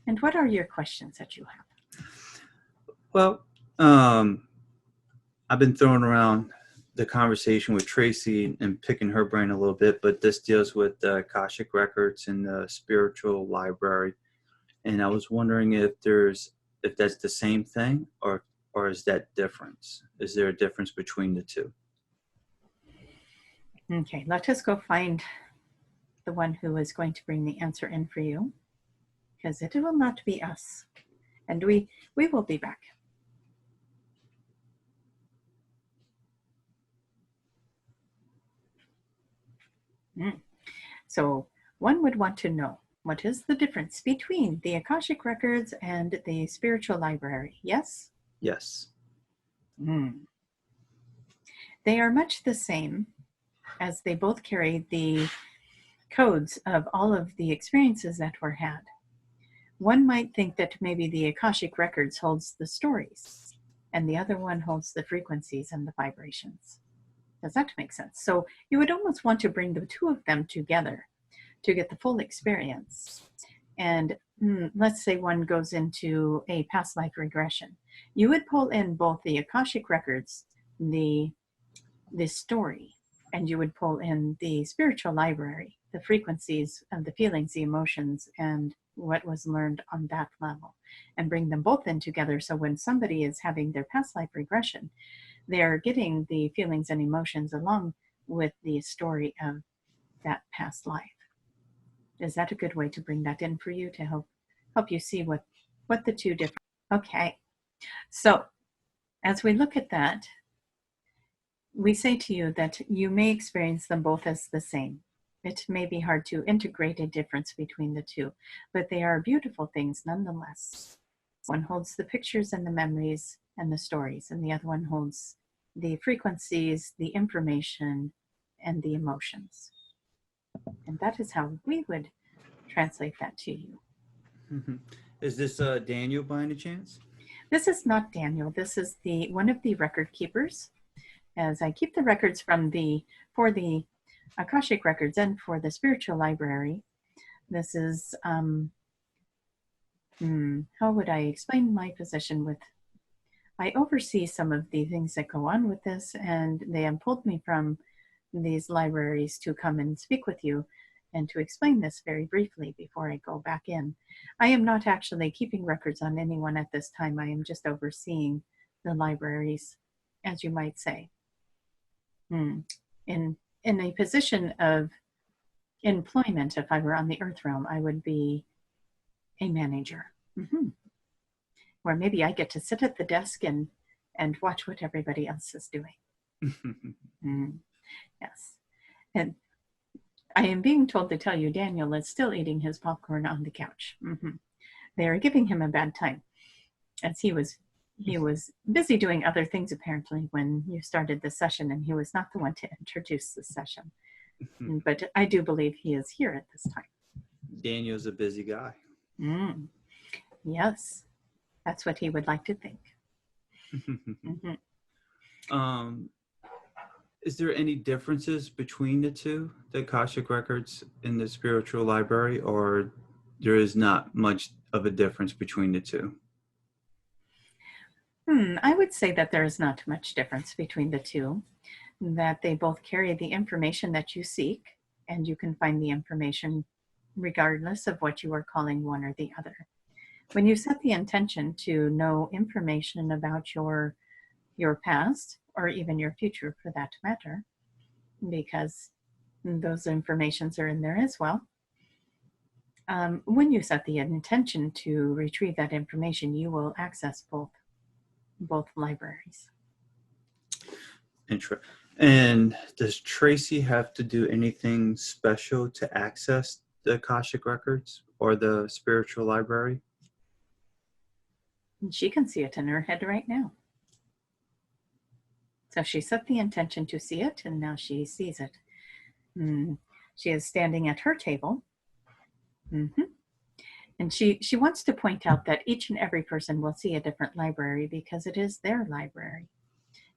And what are your questions that you have? Well, I've been throwing around the conversation with Tracie and picking her brain a little bit, but this deals with the Akashic Records and the spiritual library. And I was wondering if that's the same thing, or is that difference? Is there a difference between the two? Okay, let us go find the one who is going to bring the answer in for you, because it will not be us. And we will be back. So one would want to know, what is the difference between the Akashic Records and the spiritual library? Yes? Yes. They are much the same, as they both carry the codes of all of the experiences that were had. One might think that maybe the Akashic Records holds the stories, and the other one holds the frequencies and the vibrations. Does that make sense? So you would almost want to bring the two of them together to get the full experience. And let's say one goes into a past life regression. You would pull in both the Akashic Records, the story, and you would pull in the spiritual library, the frequencies of the feelings, the emotions, and what was learned on that level, and bring them both in together. So when somebody is having their past life regression, they're getting the feelings and emotions along with the story of that past life. Is that a good way to bring that in for you to help you see what the two different? Okay, so as we look at that, we say to you that you may experience them both as the same. It may be hard to integrate a difference between the two, but they are beautiful things nonetheless. One holds the pictures and the memories and the stories, and the other one holds the frequencies, the information, and the emotions. And that is how we would translate that to you. Is this Daniel by any chance? This is not Daniel. This is one of the record keepers. As I keep the records for the Akashic Records and for the spiritual library, this is, how would I explain my position with, I oversee some of the things that go on with this, and they have pulled me from these libraries to come and speak with you and to explain this very briefly before I go back in. I am not actually keeping records on anyone at this time. I am just overseeing the libraries, as you might say. In a position of employment, if I were on the Earth realm, I would be a manager. Or maybe I get to sit at the desk and watch what everybody else is doing. Yes. And I am being told to tell you Daniel is still eating his popcorn on the couch. They are giving him a bad time, as he was busy doing other things apparently when you started the session, and he was not the one to introduce the session. But I do believe he is here at this time. Daniel's a busy guy. Yes, that's what he would like to think. Is there any differences between the two, the Akashic Records and the spiritual library, or there is not much of a difference between the two? I would say that there is not much difference between the two, that they both carry the information that you seek, and you can find the information regardless of what you are calling one or the other. When you set the intention to know information about your past, or even your future for that matter, because those informations are in there as well. When you set the intention to retrieve that information, you will access both libraries. Interesting. And does Tracie have to do anything special to access the Akashic Records or the spiritual library? She can see it in her head right now. So she set the intention to see it, and now she sees it. She is standing at her table. And she wants to point out that each and every person will see a different library because it is their library.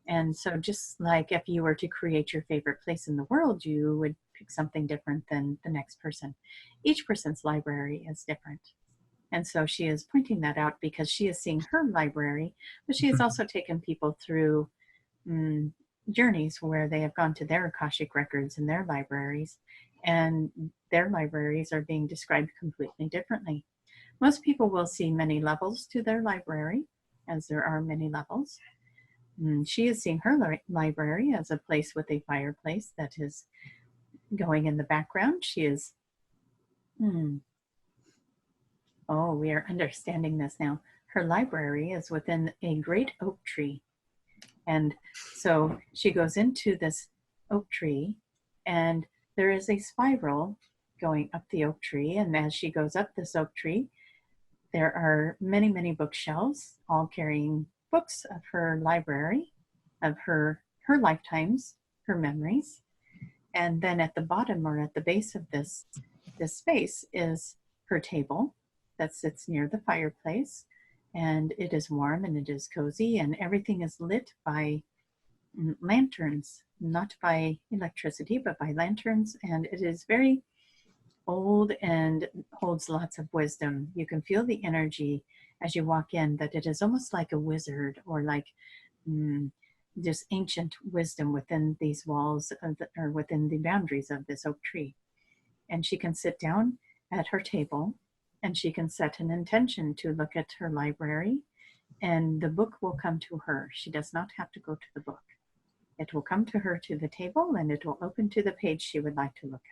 And so just like if you were to create your favorite place in the world, you would pick something different than the next person. Each person's library is different. And so she is pointing that out because she is seeing her library, but she has also taken people through journeys where they have gone to their Akashic records and their libraries, and their libraries are being described completely differently. Most people will see many levels to their library, as there are many levels. She is seeing her library as a place with a fireplace that is going in the background. She is, oh, we are understanding this now. Her library is within a great oak tree. And so she goes into this oak tree, and there is a spiral going up the oak tree. And as she goes up this oak tree, there are many, many bookshelves, all carrying books of her library, of her lifetimes, her memories. And then at the bottom, or at the base of this space, is her table that sits near the fireplace. And it is warm and it is cozy, and everything is lit by lanterns, not by electricity, but by lanterns. And it is very old and holds lots of wisdom. You can feel the energy as you walk in, that it is almost like a wizard, or like this ancient wisdom within these walls or within the boundaries of this oak tree. And she can sit down at her table, and she can set an intention to look at her library, and the book will come to her. She does not have to go to the book. It will come to her to the table, and it will open to the page she would like to look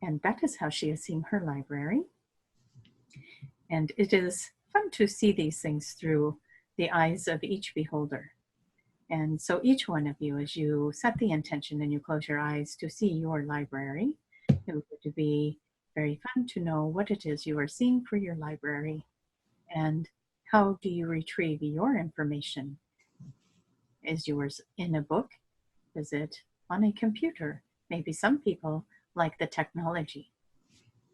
at. And that is how she is seeing her library. And it is fun to see these things through the eyes of each beholder. And so each one of you, as you set the intention and you close your eyes to see your library, it would be very fun to know what it is you are seeing for your library, and how do you retrieve your information. Is yours in a book? Is it on a computer? Maybe some people like the technology.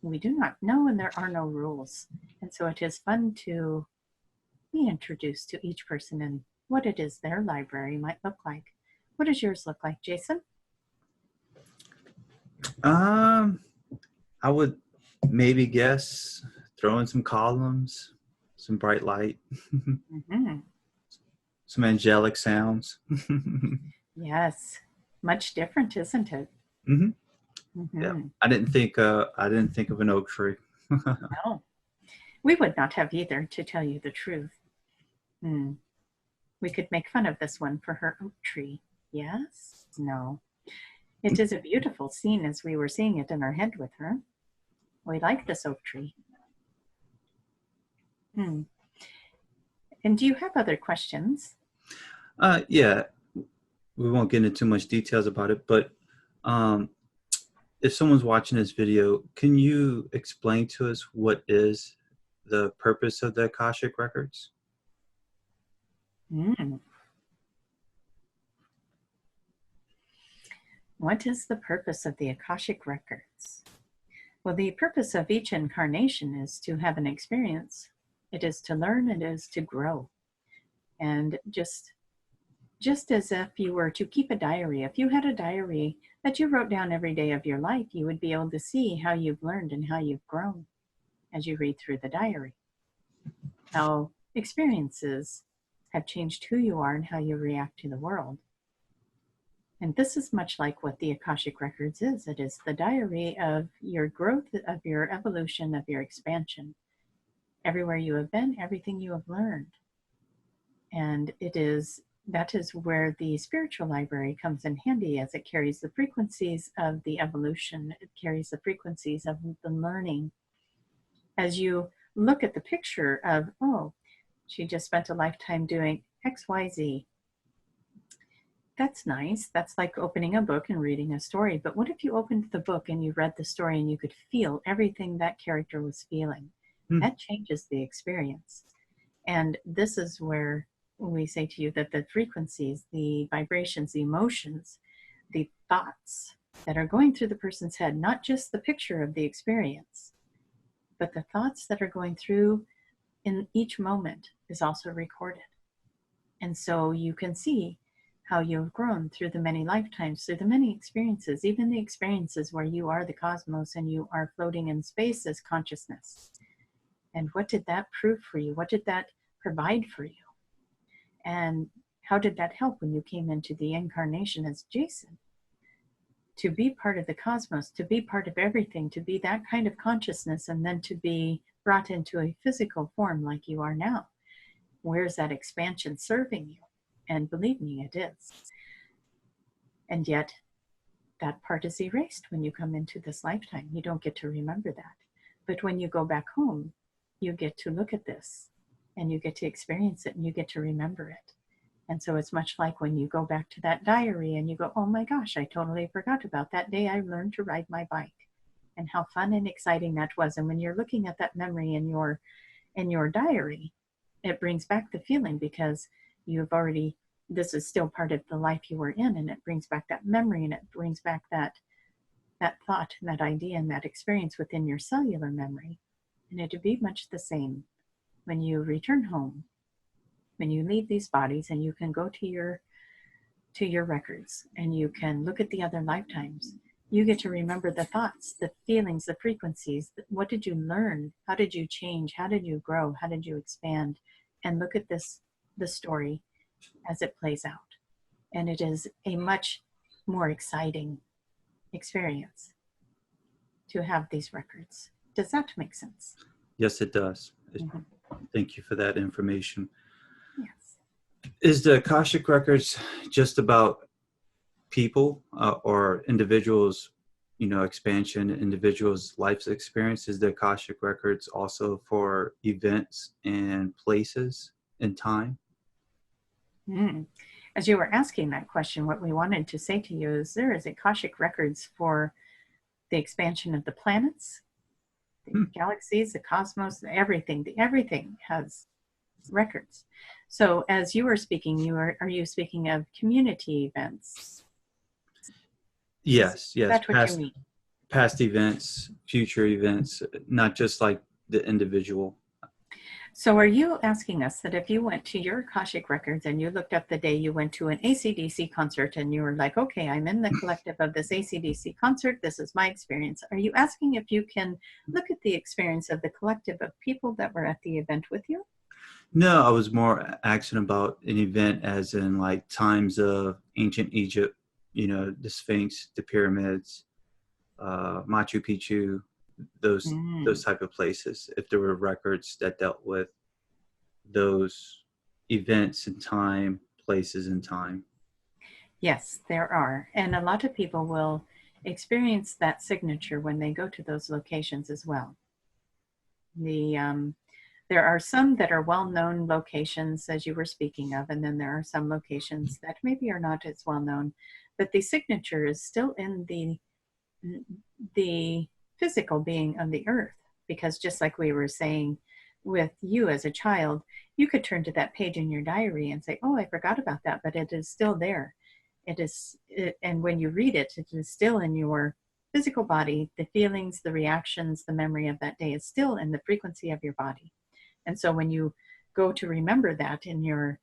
We do not know, and there are no rules. And so it is fun to be introduced to each person and what it is their library might look like. What does yours look like, Jason? I would maybe guess throw in some columns, some bright light, some angelic sounds. Yes, much different, isn't it? Yeah, I didn't think of an oak tree. No, we would not have either, to tell you the truth. We could make fun of this one for her oak tree. Yes? No. It is a beautiful scene as we were seeing it in our head with her. We like this oak tree. And do you have other questions? Yeah, we won't get into too much details about it, but if someone's watching this video, can you explain to us what is the purpose of the Akashic Records? What is the purpose of the Akashic Records? Well, the purpose of each incarnation is to have an experience. It is to learn, it is to grow. And just as if you were to keep a diary, if you had a diary that you wrote down every day of your life, you would be able to see how you've learned and how you've grown as you read through the diary. How experiences have changed who you are and how you react to the world. And this is much like what the Akashic Records is. It is the diary of your growth, of your evolution, of your expansion. Everywhere you have been, everything you have learned. And that is where the spiritual library comes in handy, as it carries the frequencies of the evolution. It carries the frequencies of the learning. As you look at the picture of, oh, she just spent a lifetime doing XYZ. That's nice. That's like opening a book and reading a story. But what if you opened the book and you read the story and you could feel everything that character was feeling? That changes the experience. And this is where we say to you that the frequencies, the vibrations, the emotions, the thoughts that are going through the person's head, not just the picture of the experience, but the thoughts that are going through in each moment is also recorded. And so you can see how you have grown through the many lifetimes, through the many experiences, even the experiences where you are the cosmos and you are floating in space as consciousness. And what did that prove for you? What did that provide for you? And how did that help when you came into the incarnation as Jason? To be part of the cosmos, to be part of everything, to be that kind of consciousness, and then to be brought into a physical form like you are now. Where's that expansion serving you? And believe me, it is. And yet, that part is erased when you come into this lifetime. You don't get to remember that. But when you go back home, you get to look at this, and you get to experience it, and you get to remember it. And so it's much like when you go back to that diary and you go, oh my gosh, I totally forgot about that day I learned to ride my bike, and how fun and exciting that was. And when you're looking at that memory in your diary, it brings back the feeling, because you've already, this is still part of the life you were in, and it brings back that memory, and it brings back that thought and that idea and that experience within your cellular memory. And it'd be much the same when you return home, when you leave these bodies, and you can go to your records and you can look at the other lifetimes. You get to remember the thoughts, the feelings, the frequencies. What did you learn? How did you change? How did you grow? How did you expand? And look at the story as it plays out. And it is a much more exciting experience to have these records. Does that make sense? Yes, it does. Thank you for that information. Yes. Is the Akashic Records just about people or individuals, expansion, individuals' life's experience? Is the Akashic Records also for events and places and time? As you were asking that question, what we wanted to say to you is there is Akashic Records for the expansion of the planets, the galaxies, the cosmos, everything. Everything has records. So as you were speaking, are you speaking of community events? Yes. That's what you mean. Past events, future events, not just like the individual. So are you asking us that if you went to your Akashic Records and you looked up the day you went to an AC/DC concert and you were like, okay, I'm in the collective of this AC/DC concert, this is my experience. Are you asking if you can look at the experience of the collective of people that were at the event with you? No, I was more asking about an event as in like times of ancient Egypt, the Sphinx, the pyramids, Machu Picchu, those type of places. If there were records that dealt with those events in time, places in time. Yes, there are. And a lot of people will experience that signature when they go to those locations as well. There are some that are well-known locations, as you were speaking of, and then there are some locations that maybe are not as well-known, but the signature is still in the physical being of the earth. Because just like we were saying with you as a child, you could turn to that page in your diary and say, oh, I forgot about that, but it is still there. And when you read it, it is still in your physical body. The feelings, the reactions, the memory of that day is still in the frequency of your body. And so when you go to remember that in your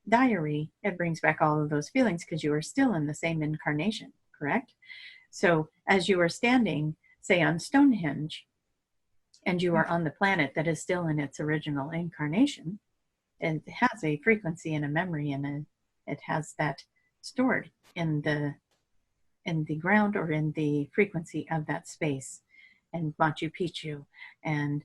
diary, it brings back all of those feelings because you are still in the same incarnation, correct? So as you are standing, say on Stonehenge, and you are on the planet that is still in its original incarnation, it has a frequency and a memory, and it has that stored in the ground or in the frequency of that space. And Machu Picchu and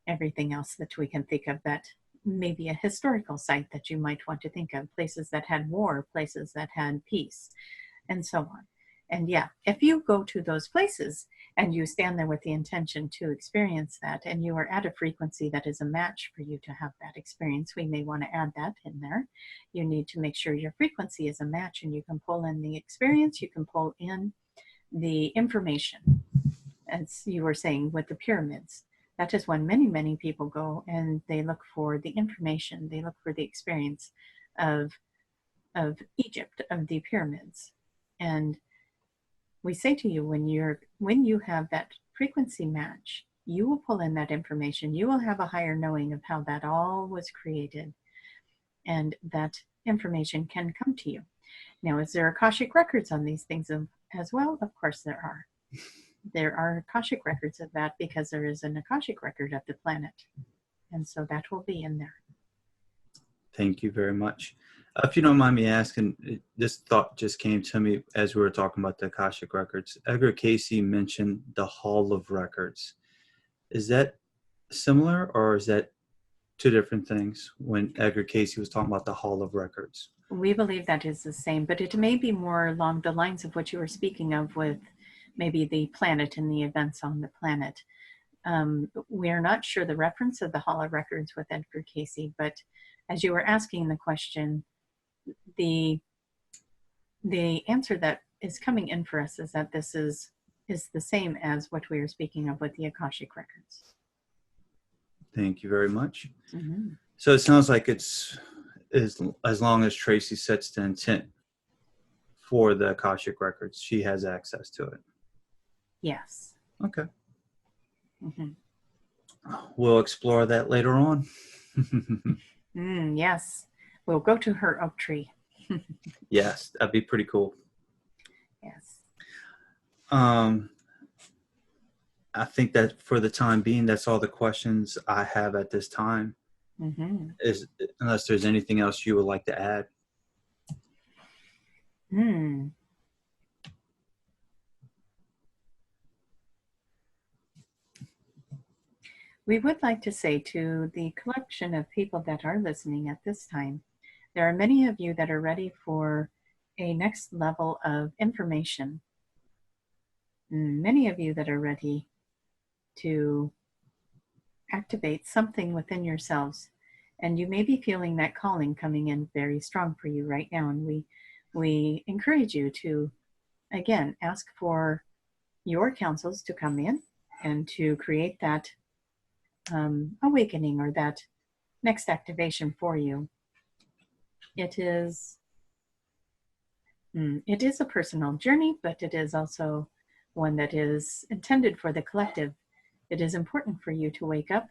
everything else that we can think of, that maybe a historical site that you might want to think of, places that had war, places that had peace, and so on. And yeah, if you go to those places and you stand there with the intention to experience that, and you are at a frequency that is a match for you to have that experience, we may want to add that in there. You need to make sure your frequency is a match, and you can pull in the experience, you can pull in the information. As you were saying with the pyramids, that is when many, many people go and they look for the information, they look for the experience of Egypt, of the pyramids. And we say to you, when you have that frequency match, you will pull in that information. You will have a higher knowing of how that all was created, and that information can come to you. Now, is there Akashic records on these things as well? Of course there are. There are Akashic records of that because there is an Akashic record of the planet. And so that will be in there. Thank you very much. If you don't mind me asking, this thought just came to me as we were talking about the Akashic Records. Edgar Cayce mentioned the Hall of Records. Is that similar, or is that two different things when Edgar Cayce was talking about the Hall of Records? We believe that is the same, but it may be more along the lines of what you were speaking of with maybe the planet and the events on the planet. We are not sure the reference of the Hall of Records with Edgar Cayce, but as you were asking the question, the answer that is coming in for us is that this is the same as what we are speaking of with the Akashic Records. Thank you very much. Mm-hmm. So it sounds like it's as long as Tracie sets the intent for the Akashic Records, she has access to it. Yes. Okay. Mm-hmm. We'll explore that later on. Yes. We'll go to her oak tree. Yes, that'd be pretty cool. Yes. I think that for the time being, that's all the questions I have at this time. Mm-hmm. Unless there's anything else you would like to add. We would like to say to the collection of people that are listening at this time, there are many of you that are ready for a next level of information. Many of you that are ready to activate something within yourselves. And you may be feeling that calling coming in very strong for you right now. And we encourage you to, again, ask for your counsels to come in and to create that awakening or that next activation for you. It is a personal journey, but it is also one that is intended for the collective. It is important for you to wake up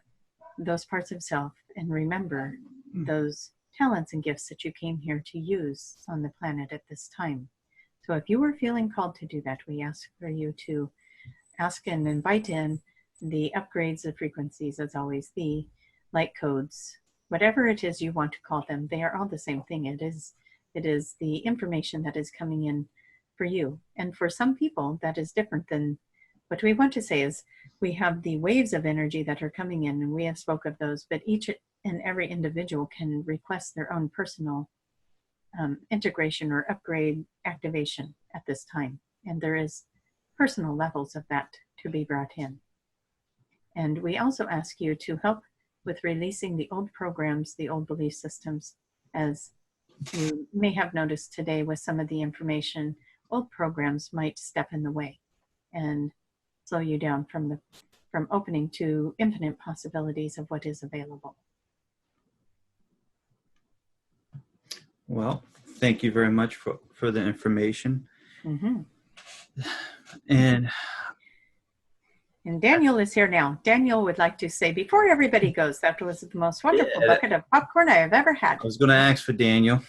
those parts of self and remember those talents and gifts that you came here to use on the planet at this time. So if you are feeling called to do that, we ask for you to ask and invite in the upgrades of frequencies, as always, the light codes, whatever it is you want to call them, they are all the same thing. It is the information that is coming in for you. And for some people, that is different than what we want to say is we have the waves of energy that are coming in, and we have spoke of those, but each and every individual can request their own personal integration or upgrade activation at this time. And there is personal levels of that to be brought in. And we also ask you to help with releasing the old programs, the old belief systems, as you may have noticed today with some of the information, old programs might step in the way and slow you down from opening to infinite possibilities of what is available. Well, thank you very much for the information. Mm-hmm. And Daniel is here now. Daniel would like to say, before everybody goes, that was the most wonderful bucket of popcorn I have ever had. I was going to ask for Daniel.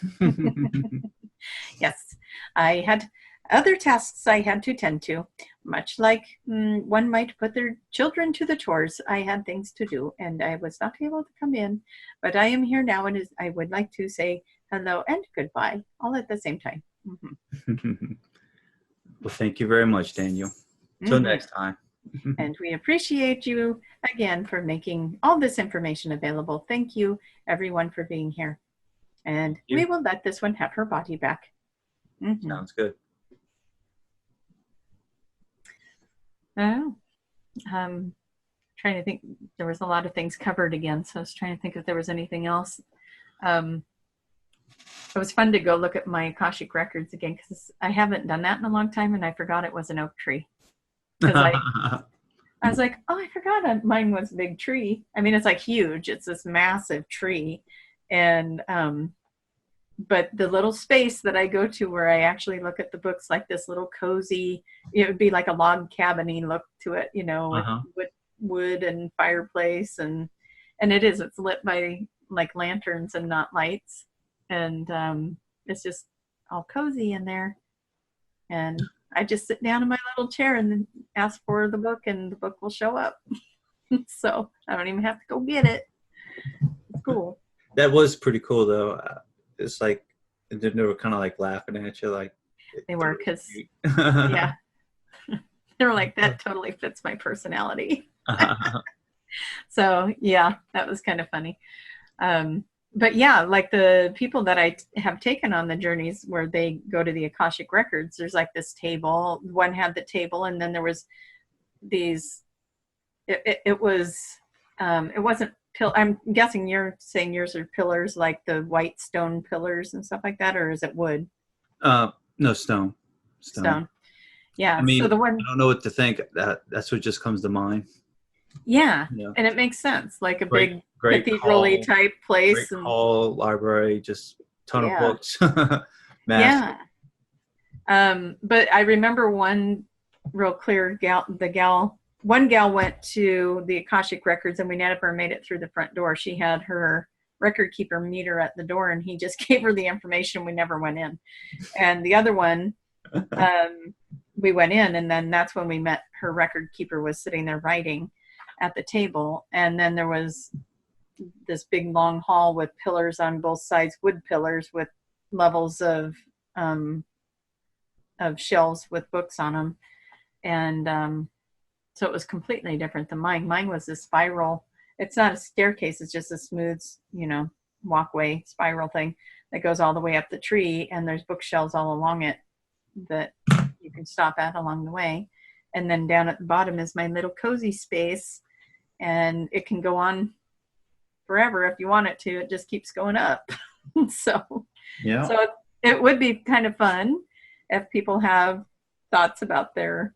Yes, I had other tasks I had to tend to, much like one might put their children to the chores. I had things to do, and I was not able to come in, but I am here now, and I would like to say hello and goodbye, all at the same time. Mm-hmm. Well, thank you very much, Daniel. Till next time. And we appreciate you again for making all this information available. Thank you, everyone, for being here. And we will let this one have her body back. Mm-hmm. Sounds good. Oh, trying to think. There was a lot of things covered again, so I was trying to think if there was anything else. It was fun to go look at my Akashic Records again because I haven't done that in a long time, and I forgot it was an oak tree. Because I was like, oh, I forgot mine was a big tree. I mean, it's like huge. It's this massive tree. And, but the little space that I go to where I actually look at the books, like this little cozy, it would be like a log cabin-y look to it, you know, with wood and fireplace. And it's lit by like lanterns and not lights. And it's just all cozy in there. And I just sit down in my little chair and then ask for the book, and the book will show up. So I don't even have to go get it. It's cool. That was pretty cool, though. It's like they were kind of like laughing at you, like they were, because yeah, they were like, that totally fits my personality. So yeah, that was kind of funny. But yeah, like the people that I have taken on the journeys where they go to the Akashic Records, there's like this table. One had the table, and then there was these. It wasn't. I'm guessing you're saying yours are pillars, like the white stone pillars and stuff like that, or is it wood? No, stone. Yeah. I mean, so the one, I don't know what to think. That's what just comes to mind. yeah, and it makes sense, like a great cathedral-y type place. Great hall, library, just ton of books. Yeah. But I remember one real clear one gal went to the Akashic Records, and we never made it through the front door. She had her record keeper meet her at the door, and he just gave her the information. We never went in. And the other one, we went in, and then that's when we met her record keeper was sitting there writing at the table. And then there was this big long hall with pillars on both sides, wood pillars with levels of shelves with books on them. And so it was completely different than mine. Mine was a spiral. It's not a staircase. It's just a smooth, walkway spiral thing that goes all the way up the tree. And there's bookshelves all along it that you can stop at along the way. And then down at the bottom is my little cozy space. And it can go on forever if you want it to. It just keeps going up. So it would be kind of fun if people have thoughts about their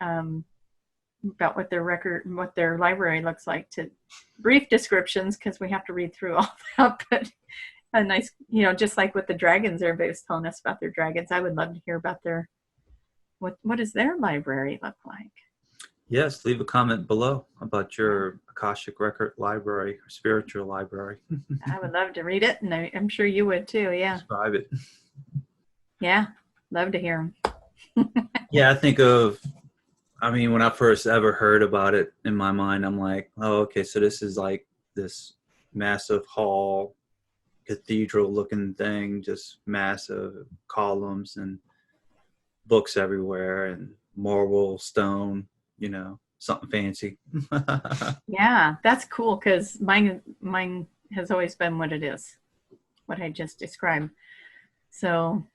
about what their library looks like, to brief descriptions, because we have to read through all that. But a nice, just like with the dragons, everybody was telling us about their dragons. I would love to hear about their what does their library look like? Yes, leave a comment below about your Akashic Record library or spiritual library. I would love to read it, and I'm sure you would too. Yeah. Describe it. Yeah, love to hear them. Yeah, when I first ever heard about it, in my mind, I'm like, oh, okay, so this is like this massive hall, cathedral-looking thing, just massive columns and books everywhere and marble, stone, something fancy. Yeah, that's cool, because mine has always been what it is, what I just described. So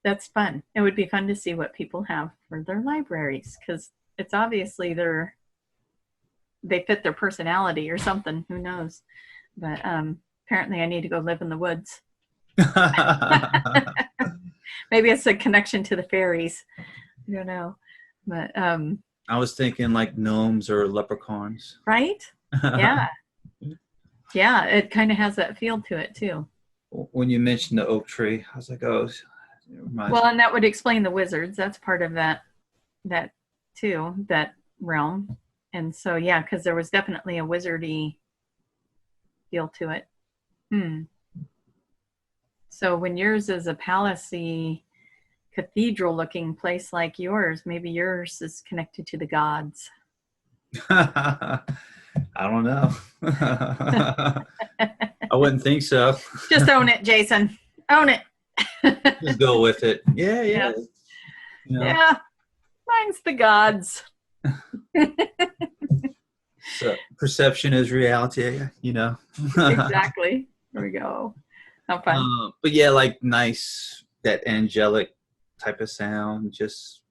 that's fun. It would be fun to see what people have for their libraries, because it's obviously they fit their personality or something. Who knows? But apparently I need to go live in the woods. Maybe it's a connection to the fairies. I don't know. But I was thinking like gnomes or leprechauns. Right? Yeah. Yeah, it kind of has that feel to it too. When you mentioned the oak tree, I was like, oh. Well, and that would explain the wizards. That's part of that too, that realm. And so, yeah, because there was definitely a wizardy feel to it. So when yours is a palacey, cathedral-looking place like yours, maybe yours is connected to the gods. I don't know. I wouldn't think so. Just own it, Jason. Own it. Just go with it. Yeah. Yeah. Mine's the gods. So perception is reality, Exactly. There we go. How fun. But yeah, like nice, that angelic type of sound, just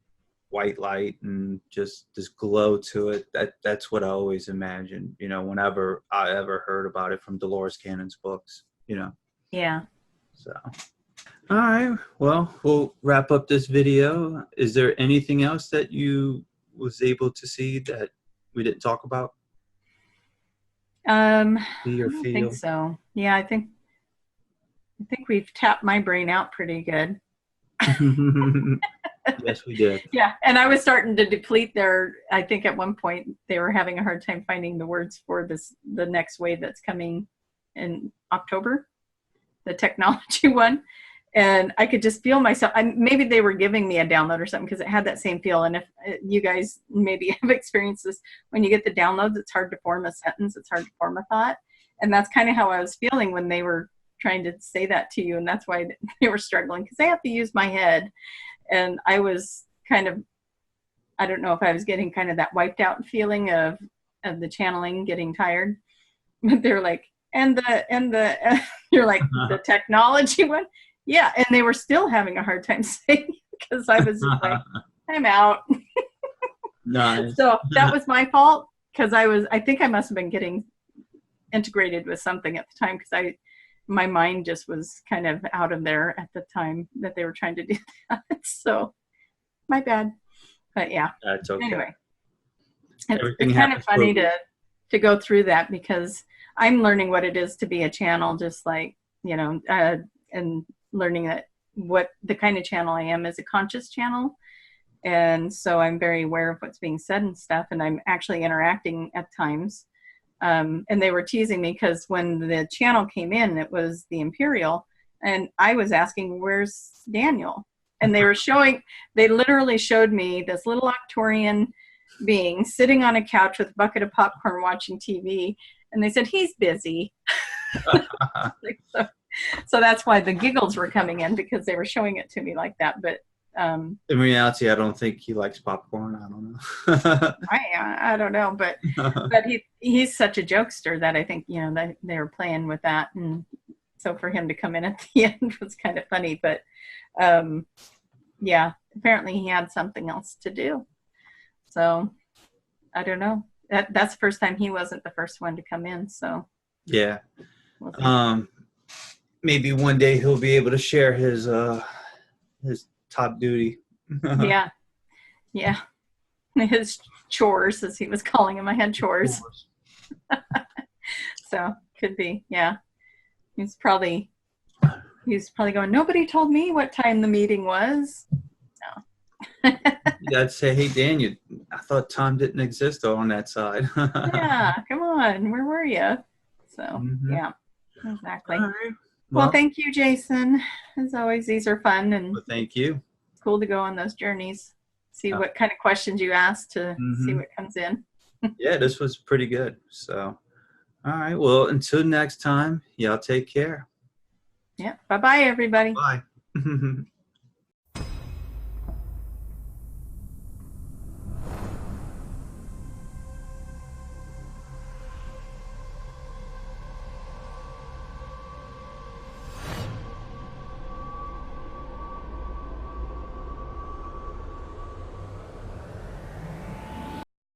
white light and just this glow to it. That's what I always imagined, whenever I ever heard about it from Dolores Cannon's books, Yeah. So, all right. Well, we'll wrap up this video. Is there anything else that you was able to see that we didn't talk about? I don't think so. Yeah, I think we've tapped my brain out pretty good. Yes, we did. Yeah, and I was starting to deplete I think at one point they were having a hard time finding the words for the next wave that's coming in October, the technology one. And I could just feel myself. Maybe they were giving me a download or something, because it had that same feel. And if you guys maybe have experienced this, when you get the downloads, it's hard to form a sentence. It's hard to form a thought. And that's kind of how I was feeling when they were trying to say that to you. And that's why they were struggling, because they have to use my head. And I was kind of, I don't know if I was getting kind of that wiped out feeling of the channeling, getting tired. But they're like, and you're like, the technology one. Yeah, and they were still having a hard time saying it, because I was just like, I'm out. Nice. So that was my fault, because I think I must have been getting integrated with something at the time, because my mind just was kind of out of there at the time that they were trying to do that. So my bad. But yeah. That's okay. Anyway, it's kind of funny to go through that, because I'm learning what it is to be a channel, just like, and learning that what the kind of channel I am is a conscious channel. And so I'm very aware of what's being said and stuff, and I'm actually interacting at times. And they were teasing me, because when the channel came in, it was the Imperial, and I was asking, where's Daniel? And they literally showed me this little Octorian being sitting on a couch with a bucket of popcorn watching TV. And they said, he's busy. So that's why the giggles were coming in, because they were showing it to me like that. But in reality, I don't think he likes popcorn. I don't know. I don't know, but he's such a jokester that I think, that they were playing with that. And so for him to come in at the end was kind of funny. But yeah, apparently he had something else to do. So I don't know. That's the first time he wasn't the first one to come in. So yeah, maybe one day he'll be able to share his top duty. Yeah, his chores, as he was calling them. I had chores. So could be. Yeah, he's probably going, nobody told me what time the meeting was. No. I'd say, hey, Dan, I thought time didn't exist on that side. Yeah, come on. Where were you? So, yeah, exactly. All right. Well, thank you, Jason. As always, these are fun, and thank you. It's cool to go on those journeys. See what kind of questions you ask to see what comes in. Yeah, this was pretty good. So, all right. Well, until next time, y'all take care. Yeah. Bye-bye, everybody. Bye.